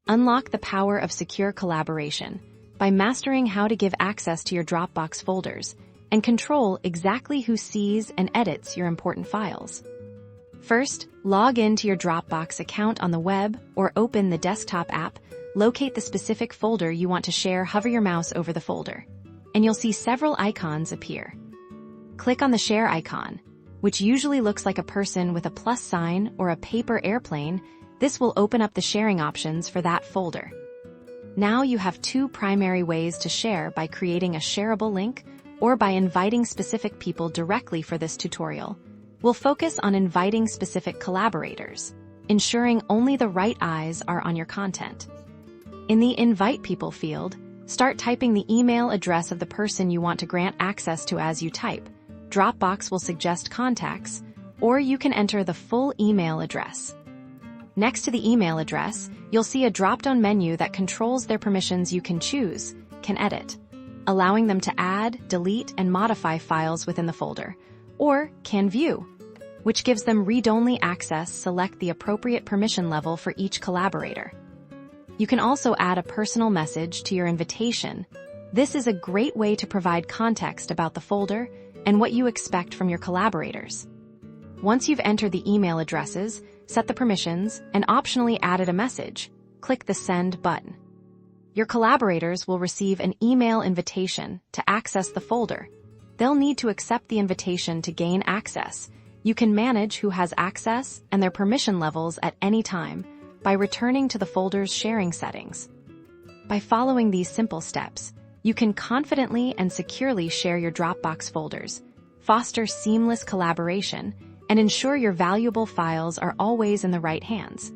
Unlock the power of secure collaboration by mastering how to give access to your Dropbox folders and control exactly who sees and edits your important files. First, log into your Dropbox account on the web or open the desktop app. Locate the specific folder you want to share, hover your mouse over the folder, and you'll see several icons appear. Click on the share icon, which usually looks like a person with a plus sign or a paper airplane. This will open up the sharing options for that folder. Now you have two primary ways to share: by creating a shareable link or by inviting specific people directly. For this tutorial, we'll focus on inviting specific collaborators, ensuring only the right eyes are on your content. In the Invite People field, start typing the email address of the person you want to grant access to. As you type, Dropbox will suggest contacts, or you can enter the full email address. Next to the email address, you'll see a drop-down menu that controls their permissions. You can choose, can edit, allowing them to add, delete, and modify files within the folder, or can view, which gives them read-only access. Select the appropriate permission level for each collaborator. You can also add a personal message to your invitation. This is a great way to provide context about the folder and what you expect from your collaborators. Once you've entered the email addresses, set the permissions, and optionally added a message, click the Send button. Your collaborators will receive an email invitation to access the folder. They'll need to accept the invitation to gain access. You can manage who has access and their permission levels at any time by returning to the folder's sharing settings. By following these simple steps, you can confidently and securely share your Dropbox folders, foster seamless collaboration, and ensure your valuable files are always in the right hands.